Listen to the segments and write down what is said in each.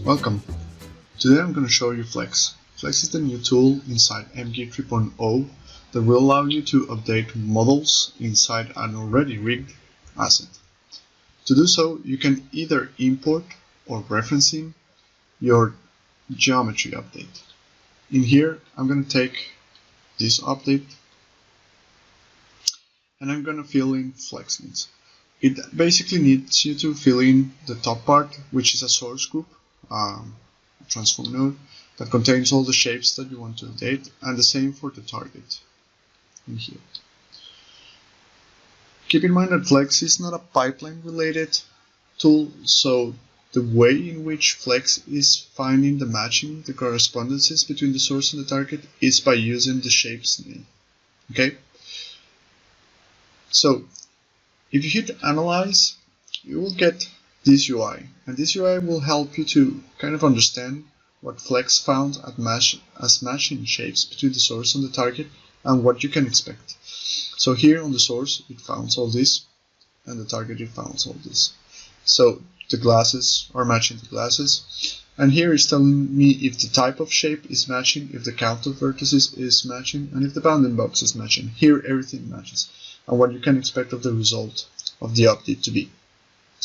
Welcome. Today I'm going to show you Flex. Flex is the new tool inside mGear 3.0 that will allow you to update models inside an already rigged asset. To do so, you can either import or referencing your geometry update. In here, I'm going to take this update and I'm going to fill in Flex needs. It basically needs you to fill in the top part, which is a source group, a transform node that contains all the shapes that you want to update, and the same for the target in here. Keep in mind that Flex is not a pipeline related tool, so the way in which Flex is finding the matching, the correspondences between the source and the target is by using the shapes name. Okay? So if you hit analyze, you will get this UI, and this UI will help you to kind of understand what Flex found as matching shapes between the source and the target and what you can expect. So here on the source it found all this, and the target it found all this. So the glasses are matching the glasses, and here it's telling me if the type of shape is matching, if the count of vertices is matching, and if the bounding box is matching. Here everything matches, and what you can expect of the result of the update to be.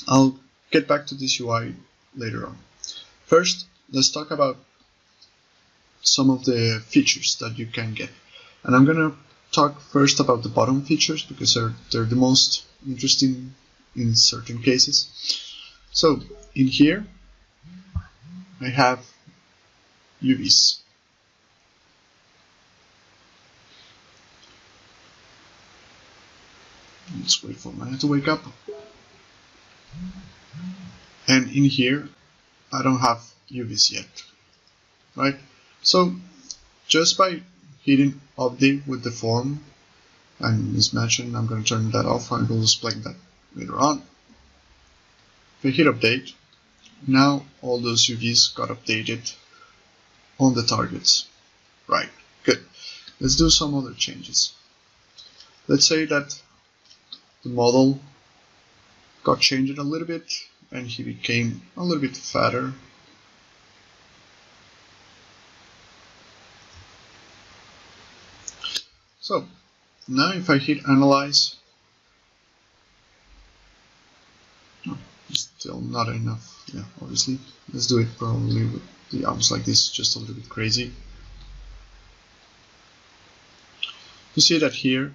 I'll get back to this UI later on. First, let's talk about some of the features that you can get. And I'm going to talk first about the bottom features because they're the most interesting in certain cases. So in here, I have UVs. Let's wait for mine to wake up. And in here, I don't have UVs yet, right? So just by hitting update with the form and mismatching, I'm going to turn that off. I will explain that later on. If I hit update, now all those UVs got updated on the targets. Right, good. Let's do some other changes. Let's say that the model got changed a little bit and he became a little bit fatter. So now if I hit analyze, still not enough. Yeah, obviously. Let's do it probably with the arms like this, just a little bit crazy. You see that here,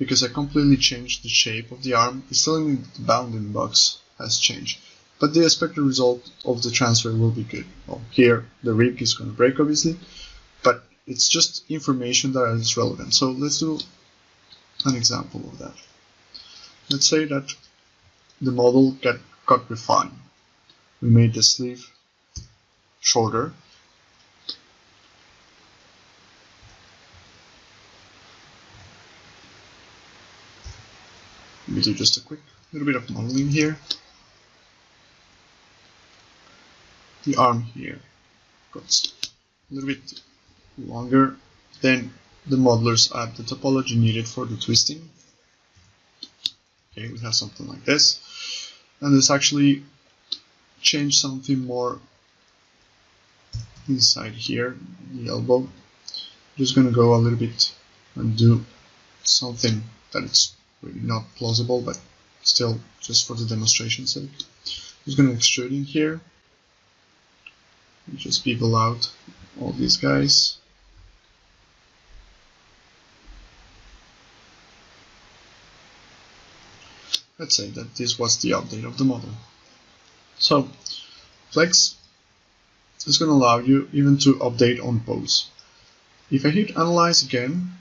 because I completely changed the shape of the arm, it's telling me that the bounding box has changed. But the expected result of the transfer will be good. Well, here the rig is going to break obviously, but it's just information that is relevant. So let's do an example of that. Let's say that the model got refined. We made the sleeve shorter. Let me do just a quick little bit of modeling here. The arm here got a little bit longer than the modelers add the topology needed for the twisting. Okay, we have something like this, and let's actually change something more inside here, the elbow. Just gonna go a little bit and do something that it's really not plausible, but still just for the demonstration sake. Just gonna extrude in here and just bevel out all these guys. Let's say that this was the update of the model. So Flex is going to allow you even to update on pose. If I hit analyze again,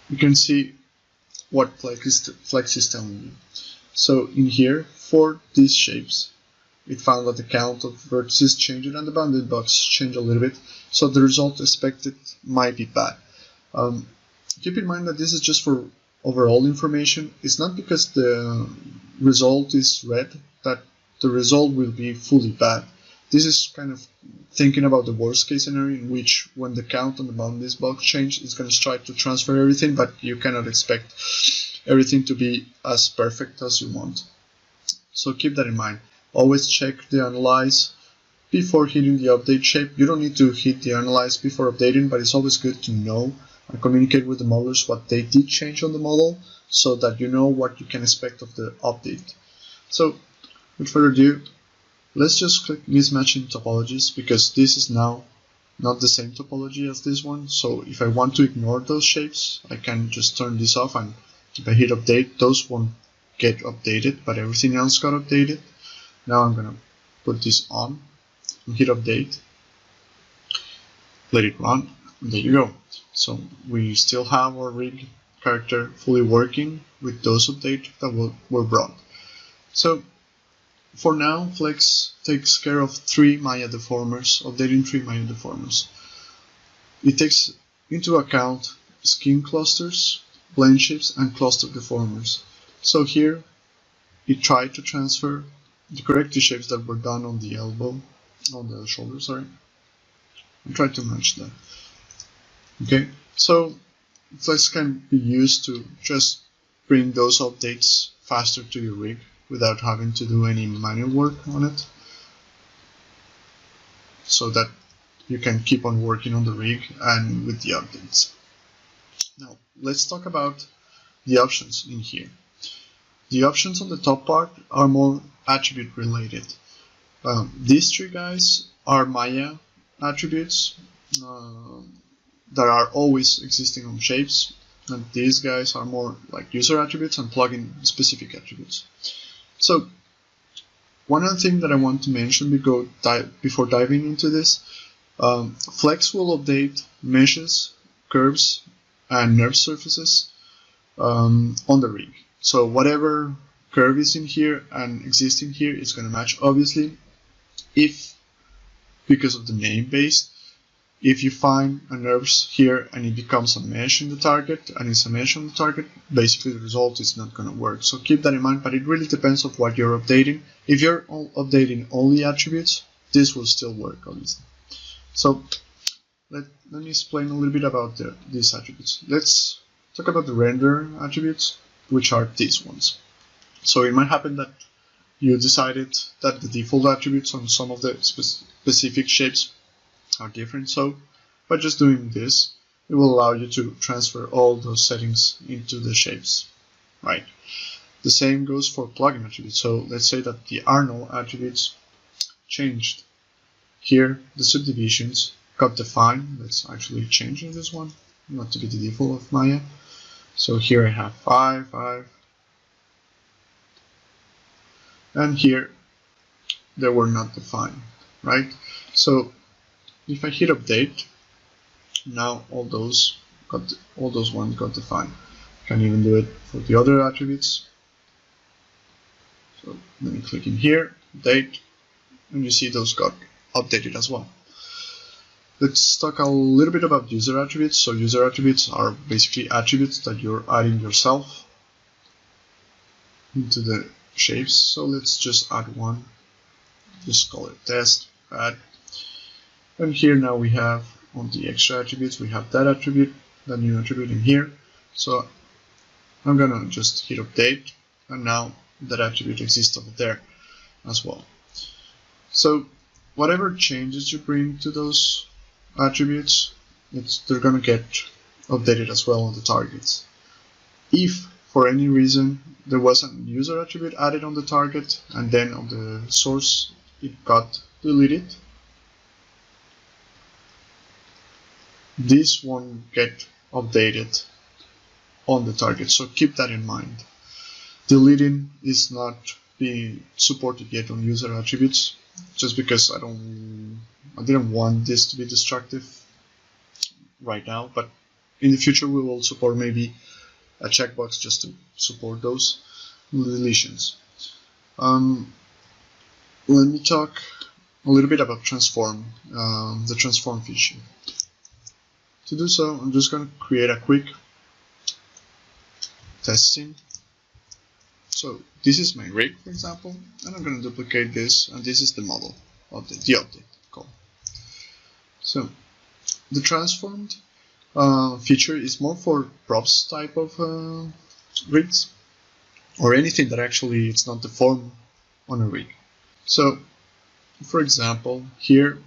you can see what Flex is telling you. So in here, for these shapes, it found that the count of vertices changed and the bounding box changed a little bit, so the result expected might be bad. Keep in mind that this is just for overall information. It's not because the result is red that the result will be fully bad. This is kind of thinking about the worst case scenario in which when the count on the bounding box change, it's going to try to transfer everything, but you cannot expect everything to be as perfect as you want. So keep that in mind. always check the analyze before hitting the update shape. You don't need to hit the analyze before updating, but it's always good to know and communicate with the modelers what they did change on the model, so that you know what you can expect of the update. So with further ado, let's just click mismatching topologies, because this is now not the same topology as this one. So if I want to ignore those shapes, I can just turn this off, and if I hit update, those won't get updated, but everything else got updated. Now I'm gonna put this on and hit update, let it run, and there you go. So we still have our rig character fully working with those updates that were brought. So for now, Flex takes care of 3 Maya deformers, updating 3 Maya deformers. It takes into account skin clusters, plane shapes, and cluster deformers. So here, it tried to transfer the corrective shapes that were done on the elbow, on the shoulder, sorry, and try to match that. Okay, so Flex can be used to just bring those updates faster to your rig without having to do any manual work on it, so that you can keep on working on the rig and with the updates. Now, let's talk about the options in here. The options on the top part are more attribute related. These 3 guys are Maya attributes that are always existing on shapes, and these guys are more like user attributes and plugin specific attributes. So one other thing that I want to mention before diving into this, Flex will update meshes, curves, and nerve surfaces on the rig. So whatever curve is in here and existing here is going to match. Obviously, if, because of the name base, if you find a nerves here and it becomes a mesh in the target, and it's a mesh on the target, basically the result is not going to work. So keep that in mind, but it really depends on what you're updating. If you're updating only attributes, this will still work, obviously. So let me explain a little bit about these attributes. Let's talk about the render attributes, which are these ones. So it might happen that you decided that the default attributes on some of the specific shapes are different, so by just doing this, it will allow you to transfer all those settings into the shapes, right? The same goes for plugin attributes. So let's say that the Arnold attributes changed. Here, the subdivisions got defined. Let's actually change this one, not to be the default of Maya. So here I have 5, 5, and here they were not defined, right? So if I hit update, now all those ones got defined. Can even do it for the other attributes. So let me click in here, update, and you see those got updated as well. Let's talk a little bit about user attributes. So user attributes are basically attributes that you're adding yourself into the shapes. So let's just add one. Just call it test, add. And here now we have on the extra attributes, we have that attribute, that new attribute in here. So I'm gonna just hit update, and now that attribute exists over there as well. So whatever changes you bring to those attributes, they're gonna get updated as well on the targets. If for any reason there was a user attribute added on the target and then on the source it got deleted, this won't get updated on the target, so keep that in mind. Deleting is not being supported yet on user attributes, just because I didn't want this to be destructive right now, but in the future we will support maybe a checkbox just to support those deletions. Let me talk a little bit about transform, the transform feature. To do so, I'm just going to create a quick test scene. So this is my rig, for example, and I'm going to duplicate this, and this is the model of the update call. So the transformed feature is more for props type of rigs, or anything that actually it's not deformed on a rig. So, for example, here,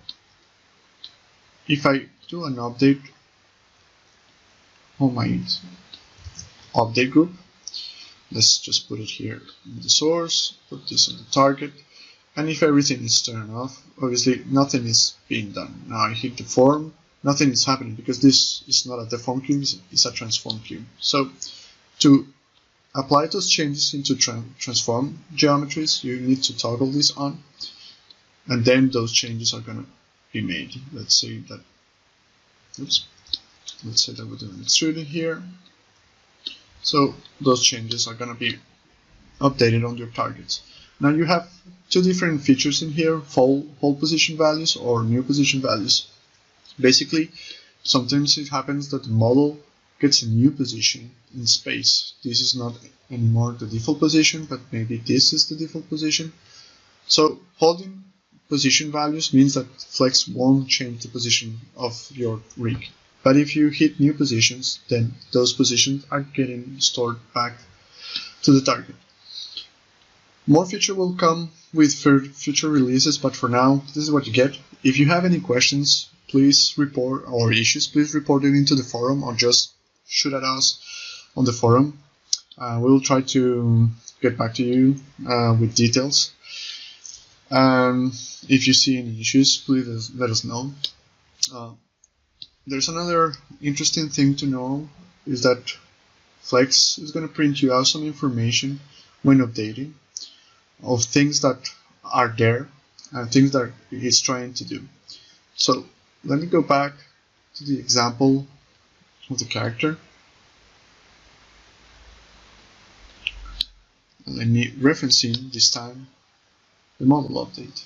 if I do an update on my update group, let's just put it here in the source, put this on the target, and if everything is turned off, obviously nothing is being done. Now I hit the form, nothing is happening because this is not a deform cube, it's a transform cube. So to apply those changes into transform geometries, you need to toggle this on, and then those changes are going to be made. Let's say that we're doing extruding here. So those changes are going to be updated on your targets. Now you have two different features in here, hold position values or new position values. Basically, sometimes it happens that the model gets a new position in space. This is not anymore the default position, but maybe this is the default position. So holding position values means that Flex won't change the position of your rig. But if you hit new positions, then those positions are getting stored back to the target. More feature will come with future releases, but for now, this is what you get. If you have any questions, please report, or issues, please report it into the forum or just shoot at us on the forum. We'll try to get back to you with details. If you see any issues, please let us know. There's another interesting thing to know is that Flex is going to print you out some information when updating of things that are there and things that it's trying to do. So let me go back to the example of the character. And let me referencing this time the model update.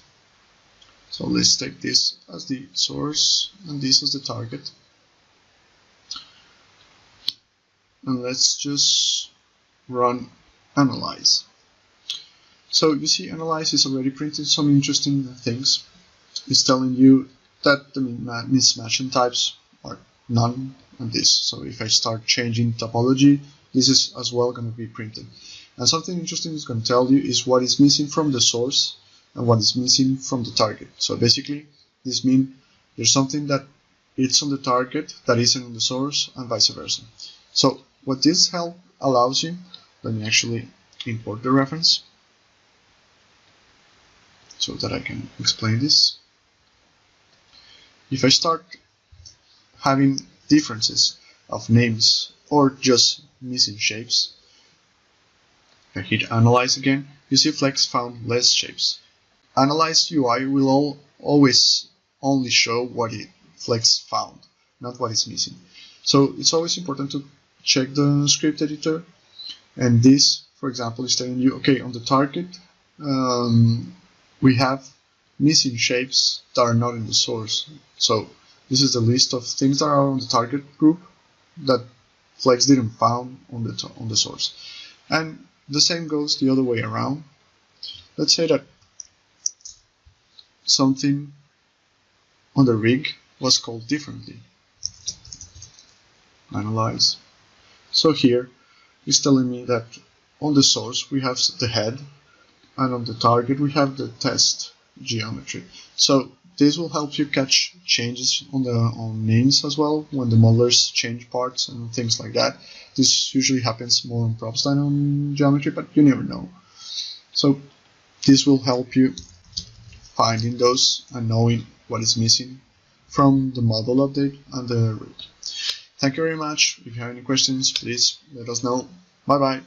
So let's take this as the source and this as the target. And let's just run analyze. So you see analyze is already printed some interesting things. It's telling you that the mismatching types are none and this. So if I start changing topology, this is as well going to be printed. And something interesting is going to tell you is what is missing from the source and what is missing from the target. So basically, this means there's something that it's on the target that isn't on the source and vice versa. So what this help allows you, let me actually import the reference so that I can explain this. If I start having differences of names or just missing shapes, I hit analyze again, you see Flex found less shapes. Analyze UI will always only show what Flex found, not what is missing. So it's always important to check the script editor, and this, for example, is telling you, okay, on the target, we have missing shapes that are not in the source. So this is the list of things that are on the target group that Flex didn't found on the source. And the same goes the other way around. Let's say that something on the rig was called differently. Analyze. So here it's telling me that on the source we have the head, and on the target we have the test geometry. So this will help you catch changes on names as well when the modelers change parts and things like that. This usually happens more on props than on geometry, but you never know. So this will help you finding those and knowing what is missing from the model update and the rig. Thank you very much. If you have any questions, please let us know. Bye bye.